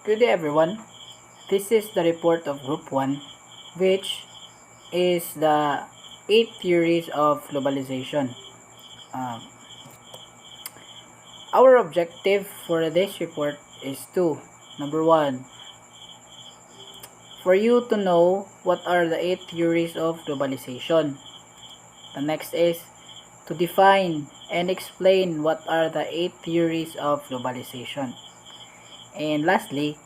Good day everyone. This is the report of Group 1, which is the 8 theories of globalization. Um, our objective for this report is to, number 1, for you to know what are the 8 theories of globalization. The next is to define and explain what are the 8 theories of globalization. And lastly,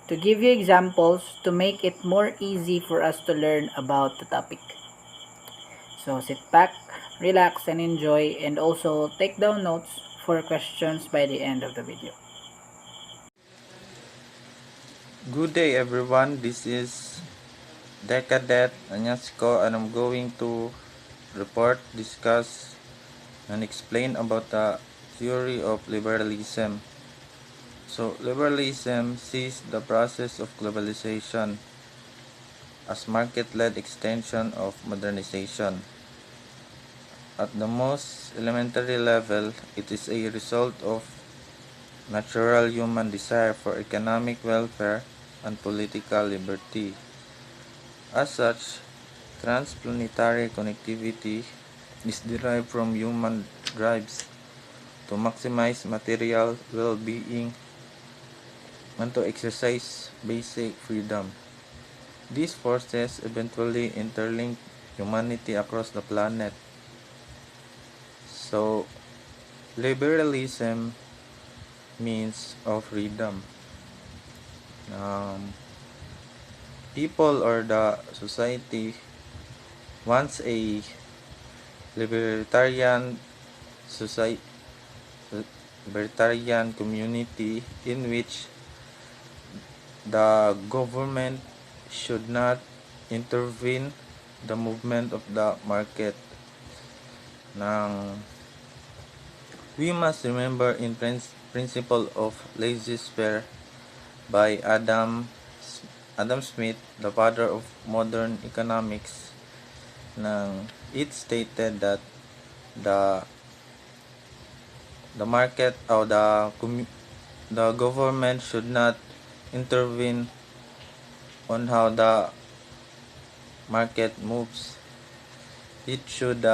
to give you examples to make it more easy for us to learn about the topic. So sit back, relax, and enjoy, and also take down notes for questions by the end of the video. Good day everyone, this is Decadet Anyasko and I'm going to report, discuss, and explain about the theory of liberalism. So liberalism sees the process of globalization as market-led extension of modernization. At the most elementary level, it is a result of natural human desire for economic welfare and political liberty. As such, transplanetary connectivity is derived from human drives to maximize material well-being and to exercise basic freedom. These forces eventually interlink humanity across the planet. So, liberalism means of freedom. People or the society wants a libertarian society, libertarian community in which the government should not intervene the movement of the market. We must remember in principle of laissez-faire by Adam Smith, the father of modern economics. It stated that the market or the government should not intervene on how the market moves. It should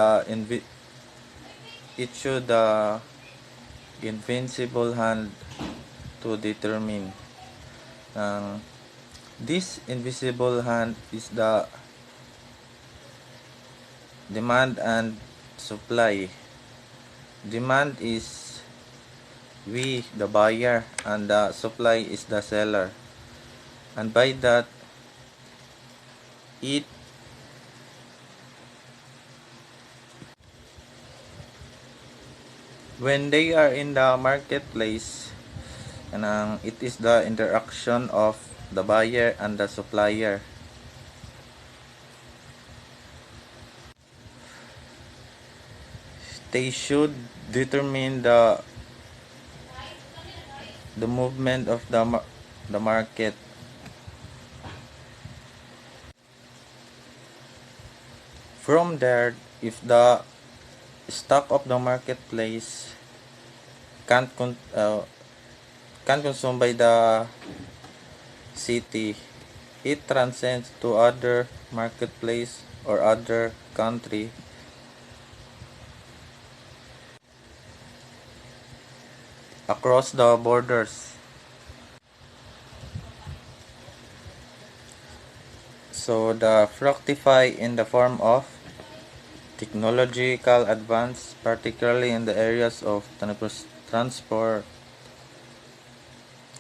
invincible hand to determine. This invisible hand is the demand and supply. Demand is we, the buyer, and the supply is the seller. And by that, it when they are in the marketplace, it is the interaction of the buyer and the supplier. They should determine the movement of the market. From there, if the stock of the marketplace can't consumed by the city, it transcends to other marketplace or other country. Across the borders. So the fructify in the form of technological advance, particularly in the areas of transport,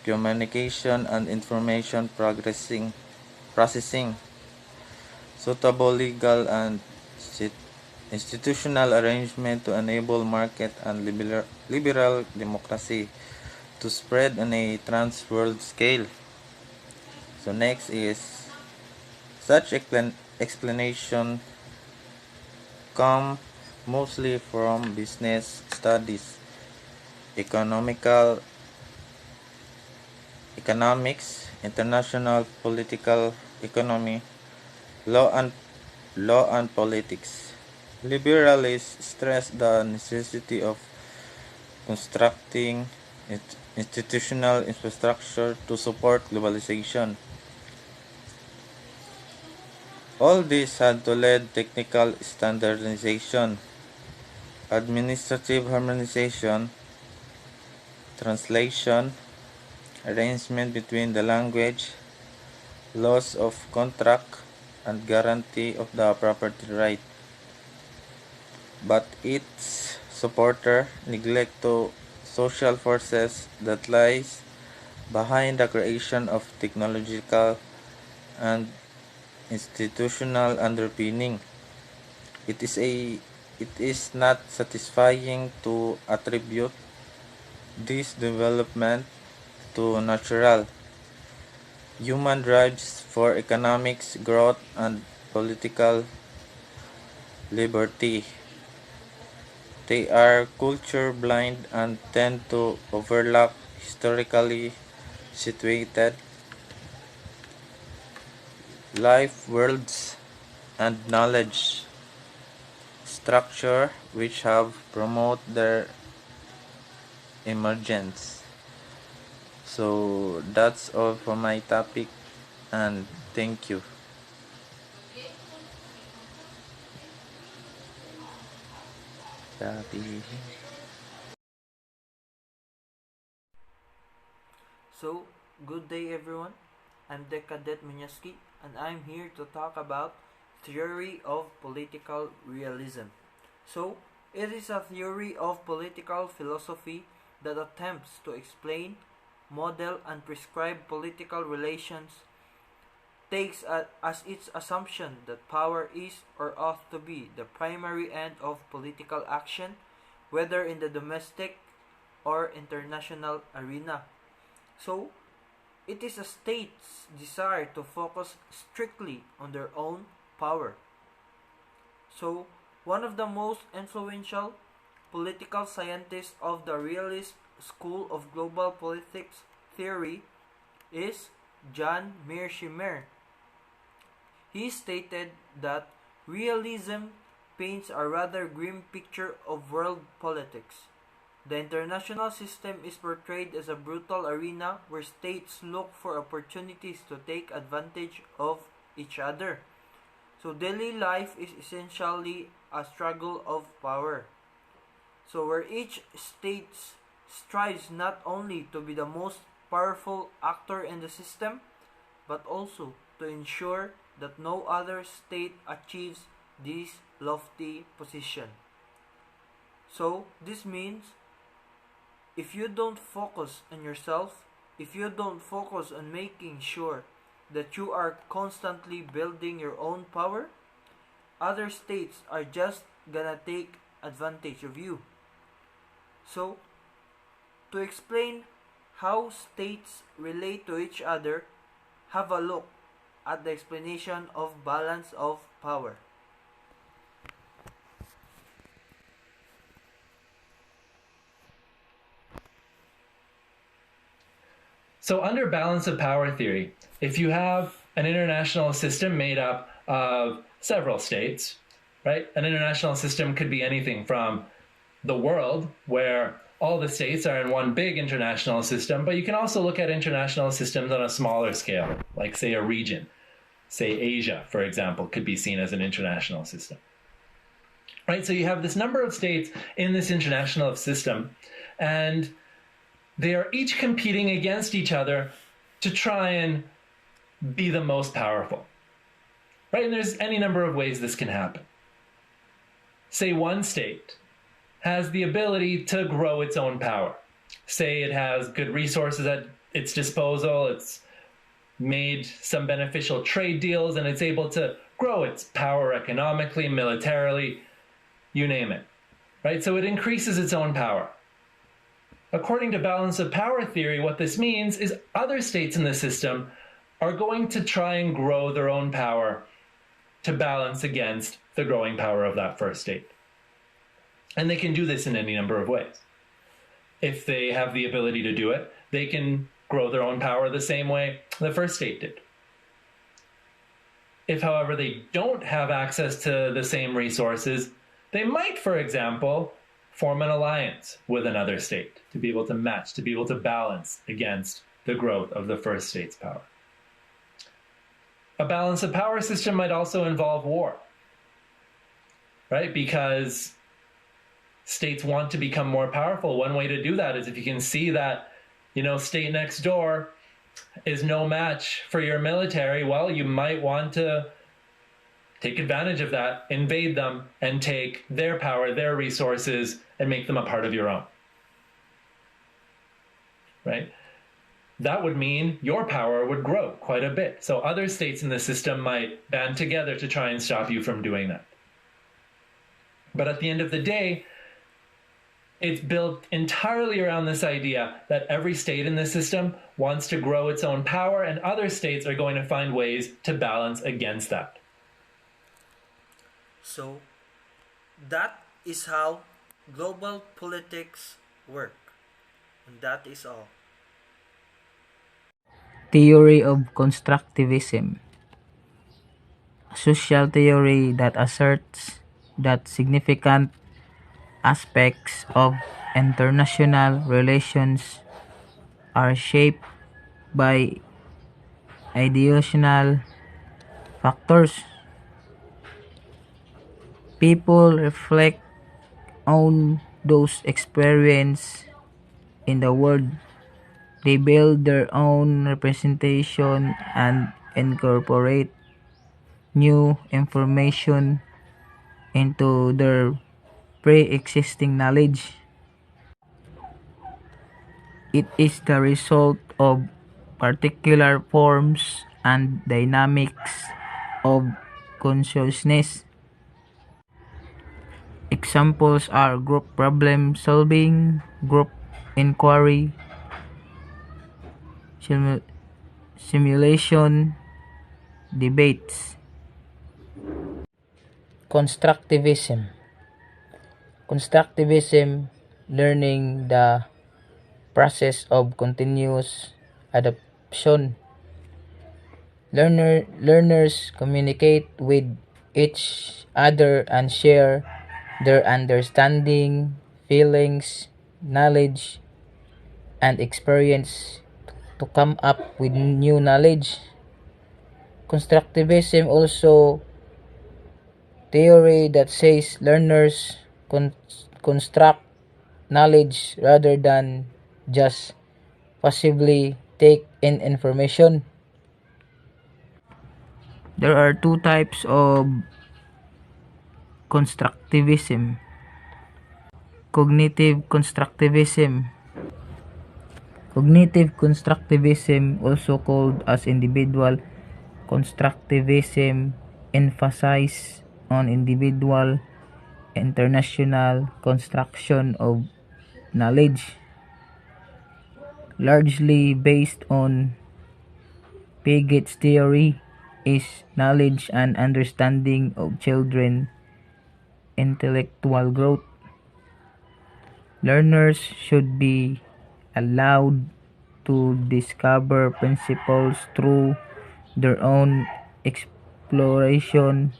communication, and information processing, suitable legal and institutional arrangement to enable market and liberal democracy to spread on a trans-world scale. So next is such explanation come mostly from business studies, economics, international political economy, law and politics. Liberalists stress the necessity of constructing institutional infrastructure to support globalization. All this had to lead technical standardization, administrative harmonization, translation, arrangement between the language, loss of contract, and guarantee of the property right. But its supporter neglect to social forces that lies behind the creation of technological and institutional underpinning. It is a it is not satisfying to attribute this development to natural human drives for economics growth and political liberty. They are culture blind and tend to overlook historically situated life worlds and knowledge structure which have promote their emergence. So that's all for my topic and thank you. Sabi. So, good day everyone. I'm Decadet Munyaski and I'm here to talk about theory of political realism. So, it is a theory of political philosophy that attempts to explain, model and prescribe political relations, takes as its assumption that power is or ought to be the primary end of political action, whether in the domestic or international arena. So, it is a state's desire to focus strictly on their own power. So, one of the most influential political scientists of the realist school of global politics theory is John Mearsheimer. He stated that realism paints a rather grim picture of world politics. The international system is portrayed as a brutal arena where states look for opportunities to take advantage of each other. So daily life is essentially a struggle of power. So where each state strives not only to be the most powerful actor in the system, but also to ensure that no other state achieves this lofty position. So this means if you don't focus on yourself, if you don't focus on making sure that you are constantly building your own power, other states are just gonna take advantage of you. So, to explain how states relate to each other, have a look at the explanation of balance of power. So under balance of power theory, if you have an international system made up of several states, right? An international system could be anything from the world, where all the states are in one big international system, but you can also look at international systems on a smaller scale, like say a region. Say Asia, for example, could be seen as an international system. Right? So you have this number of states in this international system, and they are each competing against each other to try and be the most powerful. Right? And there's any number of ways this can happen. Say one state has the ability to grow its own power. Say it has good resources at its disposal, it's made some beneficial trade deals, and it's able to grow its power economically, militarily, you name it. Right? So it increases its own power. According to balance of power theory, what this means is other states in the system are going to try and grow their own power to balance against the growing power of that first state. And they can do this in any number of ways. If they have the ability to do it, they can grow their own power the same way the first state did. If, however, they don't have access to the same resources, they might, for example, form an alliance with another state to be able to match, to be able to balance against the growth of the first state's power. A balance of power system might also involve war, right? Because states want to become more powerful. One way to do that is if you can see that, state next door is no match for your military, well, you might want to take advantage of that, invade them, and take their power, their resources, and make them a part of your own. Right? That would mean your power would grow quite a bit. So other states in the system might band together to try and stop you from doing that. But at the end of the day, it's built entirely around this idea that every state in the system wants to grow its own power, and other states are going to find ways to balance against that. So, that is how global politics work. And that is all. Theory of constructivism. A social theory that asserts that significant aspects of international relations are shaped by ideational factors. People reflect on those experiences in the world. They build their own representation and incorporate new information into their pre-existing knowledge. It is the result of particular forms and dynamics of consciousness. Examples are group problem solving, group inquiry, simulation, debates. Constructivism. Constructivism, learning the process of continuous adaptation. Learners communicate with each other and share their understanding, feelings, knowledge, and experience to come up with new knowledge. Constructivism also theory that says learners construct knowledge rather than just passively take in information. There are two types of constructivism. Cognitive constructivism. Cognitive constructivism, also called as individual constructivism, emphasizes on individual international construction of knowledge, largely based on Pigot's theory, is knowledge and understanding of children intellectual growth. Learners should be allowed to discover principles through their own exploration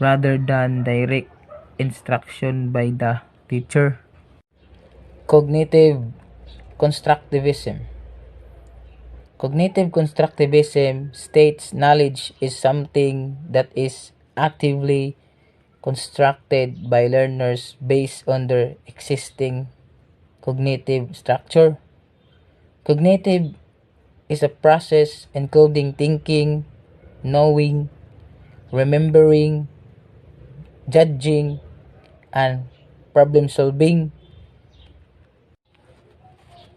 rather than direct instruction by the teacher. Cognitive constructivism. Cognitive constructivism states knowledge is something that is actively constructed by learners based on their existing cognitive structure. Cognitive is a process including thinking, knowing, remembering, judging, and problem solving.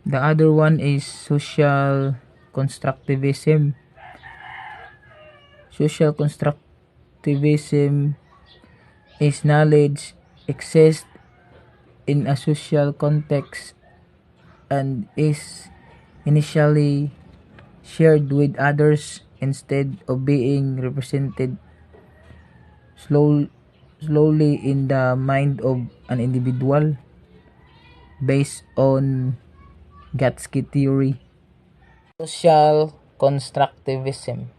The other one is social constructivism. Social constructivism is knowledge exists in a social context and is initially shared with others instead of being represented slowly in the mind of an individual based on Gatsky theory. Social constructivism.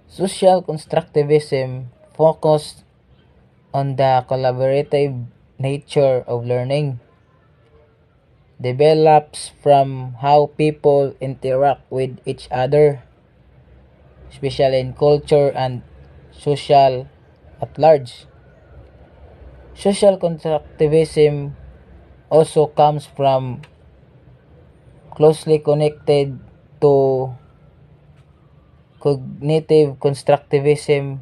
Social constructivism focused on the collaborative nature of learning develops from how people interact with each other, especially in culture and social at large. Social constructivism also comes from closely connected to cognitive constructivism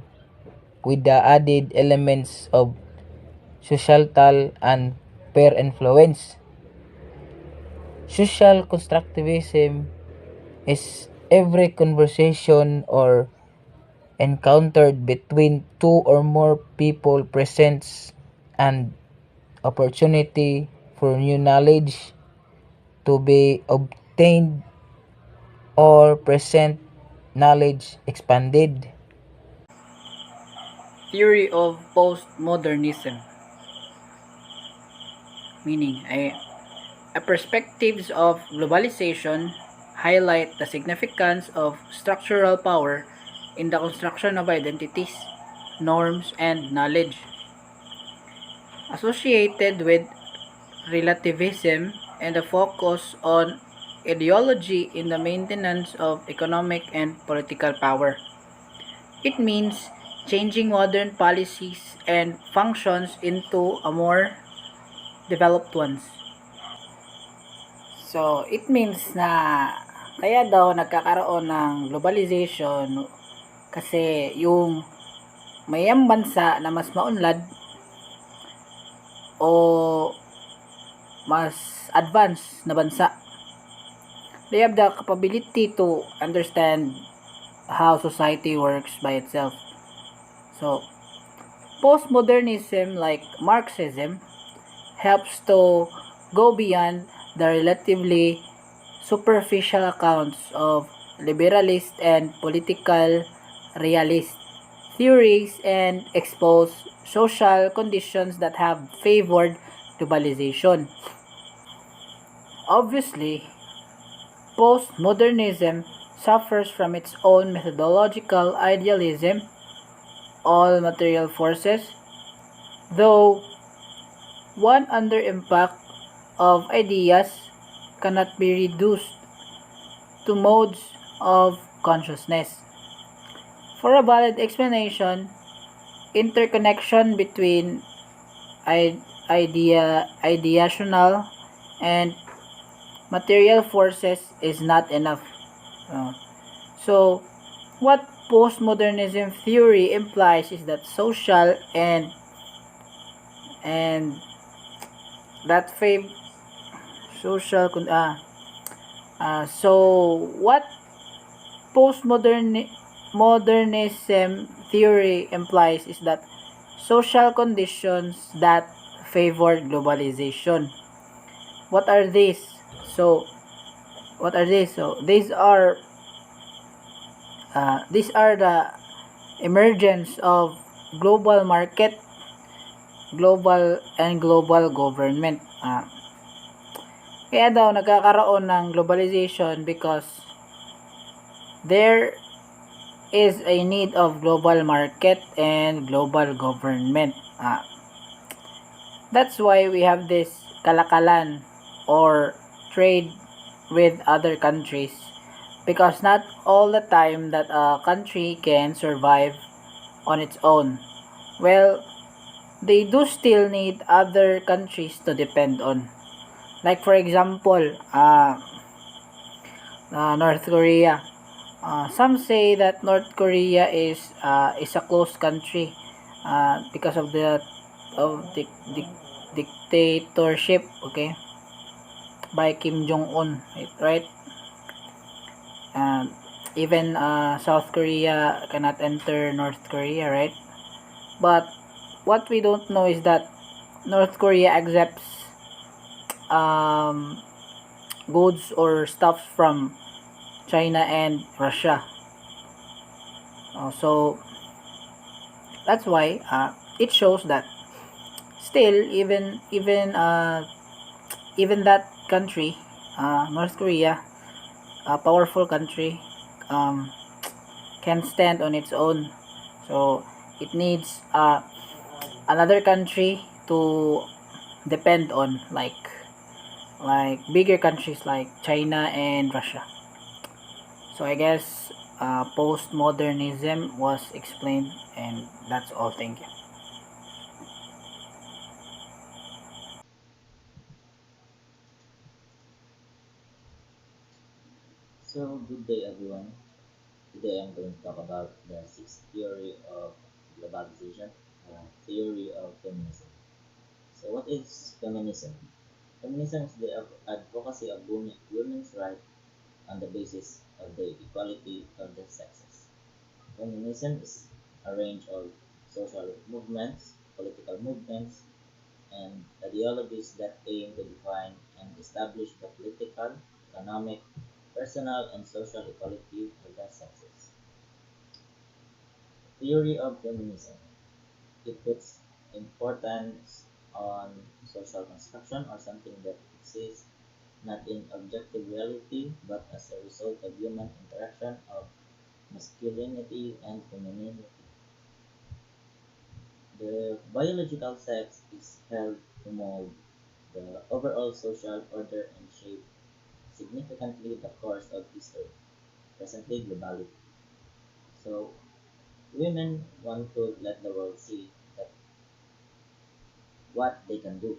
with the added elements of societal and peer influence. Social constructivism is every conversation or encountered between two or more people presents an opportunity for new knowledge to be obtained or present knowledge expanded. Theory of postmodernism, meaning a perspectives of globalization highlight the significance of structural power in the construction of identities, norms, and knowledge. Associated with relativism and a focus on ideology in the maintenance of economic and political power. It means changing modern policies and functions into a more developed ones. So, it means na kaya daw nagkakaroon ng globalization kasi yung mayang bansa na mas maunlad o mas advanced na bansa, they have the capability to understand how society works by itself. So, postmodernism like Marxism helps to go beyond the relatively superficial accounts of liberalist and political realist theories and expose social conditions that have favored globalization. Obviously, postmodernism suffers from its own methodological idealism, all material forces, though one under impact of ideas cannot be reduced to modes of consciousness. For a valid explanation, interconnection between ideational and material forces is not enough. So, what postmodernism theory implies is that social and that social so what postmodernism theory implies is that social conditions that favor globalization. What are these? So what are these? So these are the emergence of global market, global government. Kaya daw nagkakaroon ng globalization because there is a need of global market and global government. That's why we have this kalakalan or trade with other countries, because not all the time that a country can survive on its own. Well, they do still need other countries to depend on. Like for example, North Korea. Some say that North Korea is a closed country because of the dictatorship, okay, by Kim Jong Un, right? Even South Korea cannot enter North Korea, right? But what we don't know is that North Korea accepts goods or stuff from China and Russia. So that's why it shows that still even that country, North Korea, a powerful country, can stand on its own. So it needs another country to depend on like bigger countries like China and Russia. So I guess postmodernism was explained, and that's all. Thank you. So, good day everyone. Today I'm going to talk about the sixth theory of globalization, theory of feminism. So, what is feminism? Feminism is the advocacy of women's rights on the basis of the equality of the sexes. Feminism is a range of social movements, political movements, and ideologies that aim to define and establish the political, economic, personal, and social equality of the sexes. Theory of feminism. It puts importance on social construction or something that exists not in objective reality but as a result of human interaction of masculinity and femininity. The biological sex is held to mold the overall social order and shape significantly the course of history, presently globality. So women want to let the world see that what they can do.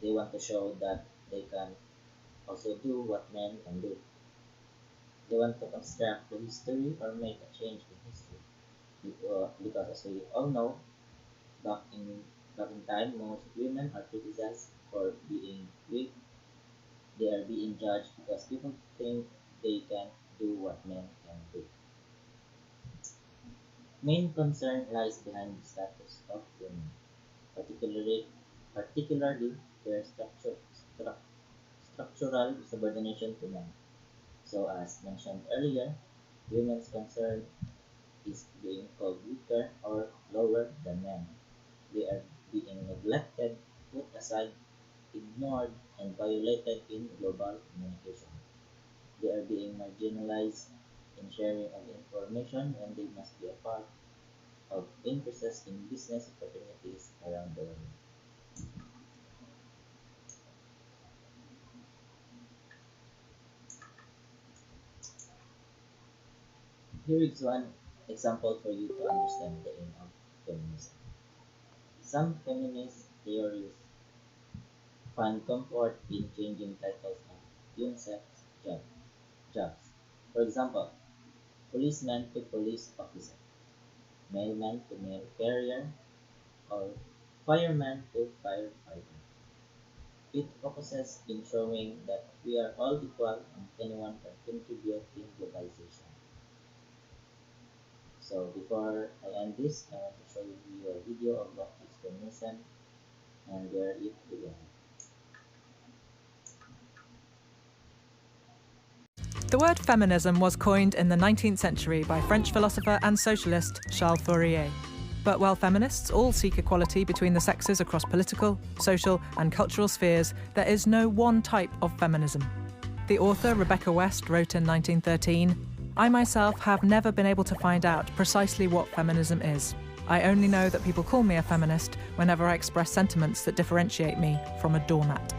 They want to show that they can also do what men can do. They want to construct the history or make a change in history. Because as we all know, back in back in time, most women are criticized for being weak. They are being judged because people think they can do what men can do. Main concern lies behind the status of women, particularly their structural subordination to men. So, as mentioned earlier, women's concern is being called weaker or lower than men. They are being neglected, put aside, ignored, and violated in global communication. They are being marginalized in sharing of information when they must be a part of increases in business opportunities around the world. Here is one example for you to understand the aim of feminism. Some feminist theories find comfort in changing titles of unisex jobs. For example, policeman to police officer, mailman to mail carrier, or fireman to firefighter. It focuses in showing that we are all equal and anyone can contribute in globalization. So before I end this, I want to show you a video of what is feminism and where it began. The word feminism was coined in the 19th century by French philosopher and socialist Charles Fourier. But while feminists all seek equality between the sexes across political, social, and cultural spheres, there is no one type of feminism. The author Rebecca West wrote in 1913, "I myself have never been able to find out precisely what feminism is. I only know that people call me a feminist whenever I express sentiments that differentiate me from a doormat."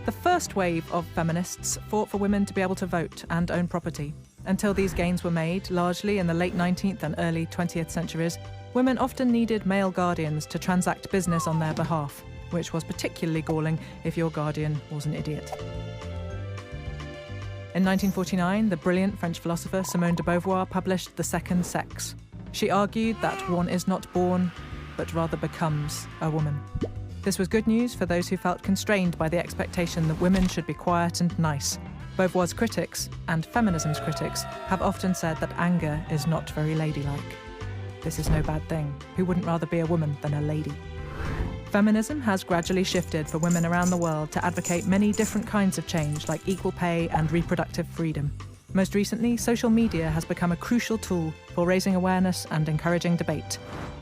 The first wave of feminists fought for women to be able to vote and own property. Until these gains were made, largely in the late 19th and early 20th centuries, women often needed male guardians to transact business on their behalf, which was particularly galling if your guardian was an idiot. In 1949, the brilliant French philosopher Simone de Beauvoir published The Second Sex. She argued that one is not born, but rather becomes a woman. This was good news for those who felt constrained by the expectation that women should be quiet and nice. Beauvoir's critics, and feminism's critics, have often said that anger is not very ladylike. This is no bad thing. Who wouldn't rather be a woman than a lady? Feminism has gradually shifted for women around the world to advocate many different kinds of change, like equal pay and reproductive freedom. Most recently, social media has become a crucial tool for raising awareness and encouraging debate.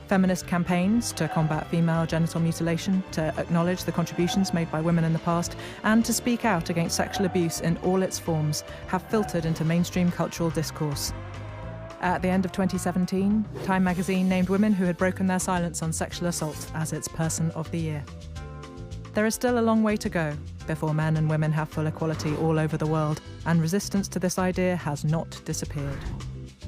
Feminist campaigns to combat female genital mutilation, to acknowledge the contributions made by women in the past, and to speak out against sexual abuse in all its forms have filtered into mainstream cultural discourse. At the end of 2017, Time magazine named women who had broken their silence on sexual assault as its Person of the Year. There is still a long way to go before men and women have full equality all over the world, and resistance to this idea has not disappeared.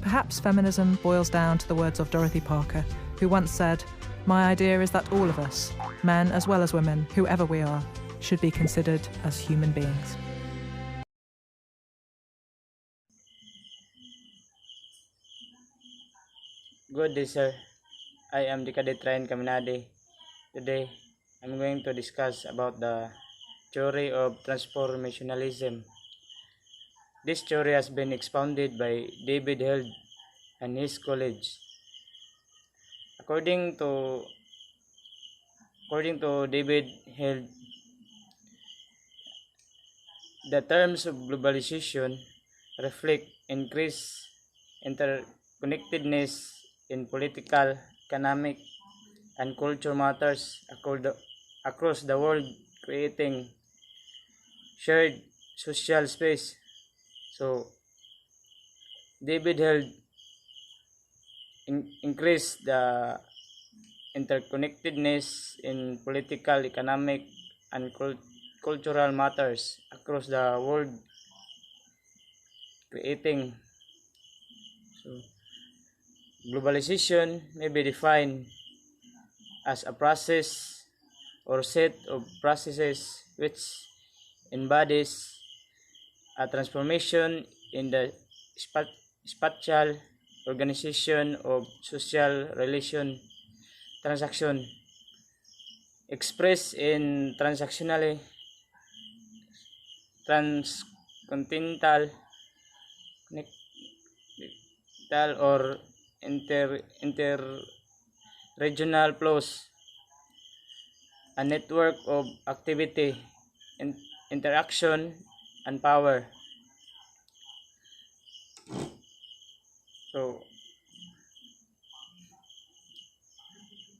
Perhaps feminism boils down to the words of Dorothy Parker, who once said, "My idea is that all of us, men as well as women, whoever we are, should be considered as human beings." Good day, sir. I am the Cadet Ryan Caminade. Today, I'm going to discuss about the theory of transformationalism. This theory has been expounded by David Held and his colleagues. According to David Held, the terms of globalization reflect increased interconnectedness in political, economic, and culture matters across the world, creating shared social space. So, David held increase the interconnectedness in political, economic, and cultural matters across the world, creating. So, globalization may be defined as a process or set of processes which embodies a transformation in the spatial organization of social relation transaction expressed in transcontinental or interregional flows, a network of activity, interaction, and power. So,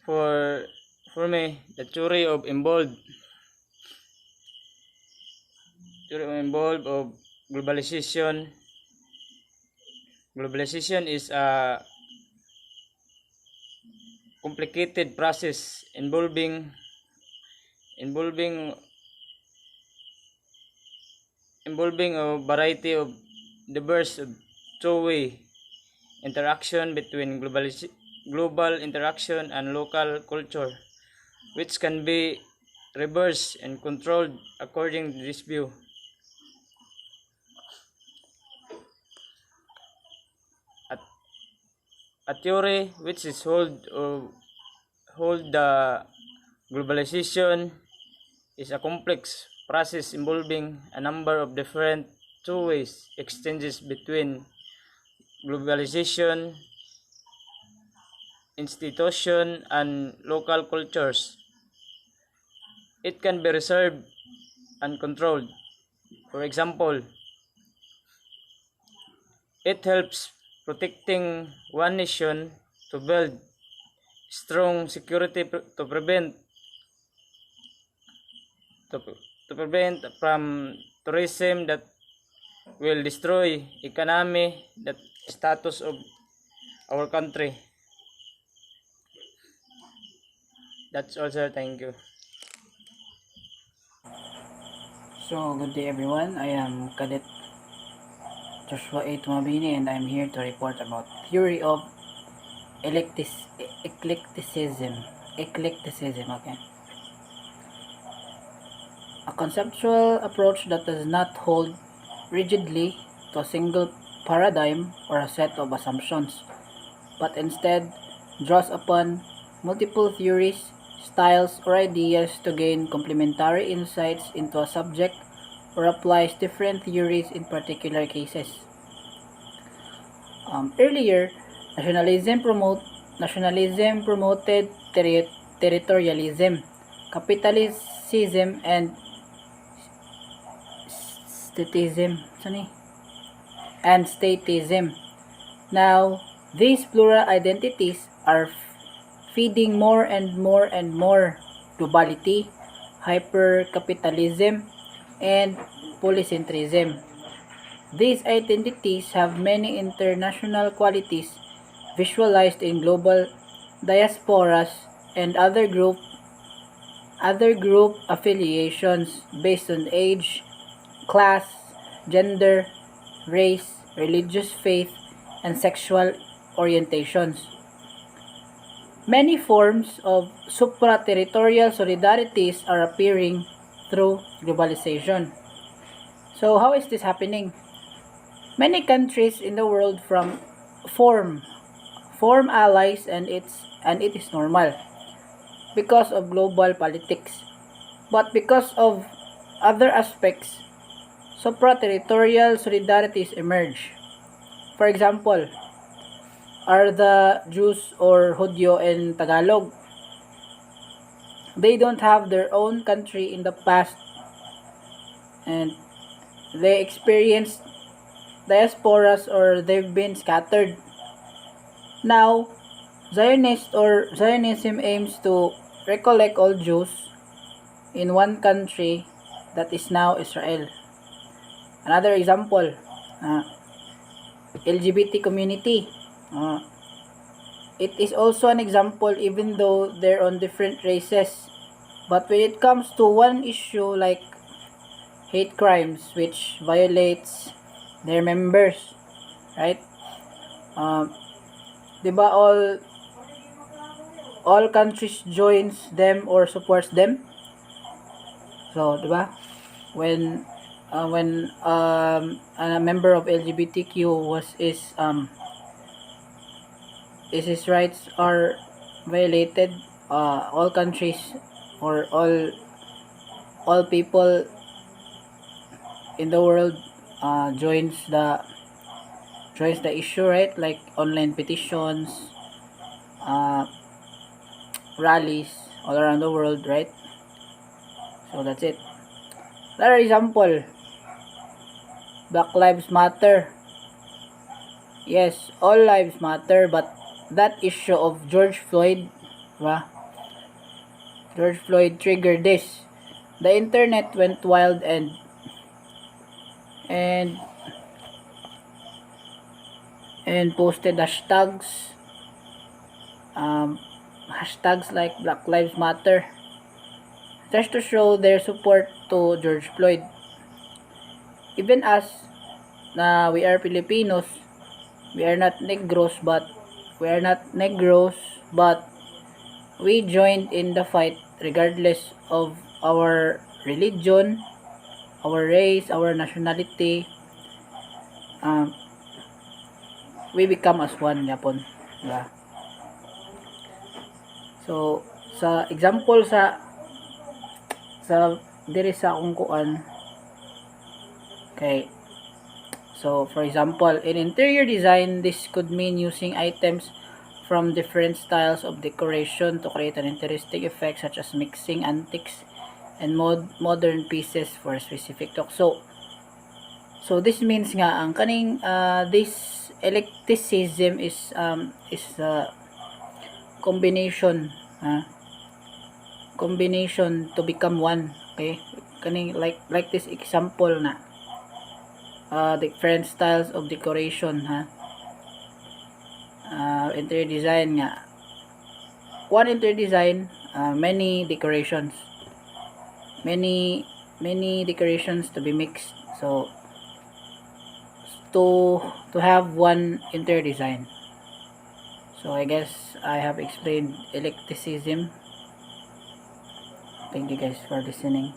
for me, the theory of globalization is a complicated process involving a variety of diverse two-way interaction between global interaction and local culture, which can be reversed and controlled according to this view. A theory which is hold the globalization is a complex process involving a number of different two-way exchanges between globalization, institution, and local cultures. It can be reserved and controlled. For example, it helps protecting one nation to build strong security to, to prevent from tourism that will destroy economy, the status of our country. That's all, sir. Thank you. So, good day everyone. I am Cadet Joshua A. Tumabini and I'm here to report about theory of eclecticism. Okay. A conceptual approach that does not hold rigidly to a single paradigm or a set of assumptions, but instead draws upon multiple theories, styles, or ideas to gain complementary insights into a subject or applies different theories in particular cases. Earlier, nationalism promoted territorialism, capitalism, and statism. Now, these plural identities are feeding more and more globality, hypercapitalism, and polycentrism. These identities have many international qualities visualized in global diasporas and other groups other group affiliations based on age, class, gender, race, religious faith, and sexual orientations. Many forms of supra-territorial solidarities are appearing through globalization. So how is this happening? Many countries in the world form form allies, and it is normal because of global politics. But because of other aspects, supra-territorial solidarities emerge. For example, are the Jews or Hudyo in Tagalog. They don't have their own country in the past, and they experienced diasporas or they've been scattered. Now, Zionism aims to recollect all Jews in one country that is now Israel. Another example, LGBT community. It is also an example even though they're on different races. But when it comes to one issue like hate crimes which violates their members, right? Diba all countries joins them or supports them? So, diba? When a member of LGBTQ is his rights are violated, all countries or all people in the world joins the issue, right? Like online petitions, uh, rallies all around the world, right? So that's it. Another example, Black Lives Matter. Yes, all lives matter, but that issue of George Floyd, diba? George Floyd triggered this. The internet went wild and posted hashtags like Black Lives Matter just to show their support to George Floyd. Even us, na we are Filipinos, we are not Negros, but we joined in the fight regardless of our religion, our race, our nationality. We become as one yapon, diba? So sa example sa diri sa akong kuan, okay. So for example, in interior design, this could mean using items from different styles of decoration to create an interesting effect, such as mixing antiques and modern pieces for a specific talk. So this means nga ang kaning this eclecticism is a combination to become one, okay? Kaning like this example na different styles of decoration, interior design nga, one interior design, many decorations to be mixed. So to have one interior design. So I guess I have explained eclecticism. Thank you guys for listening.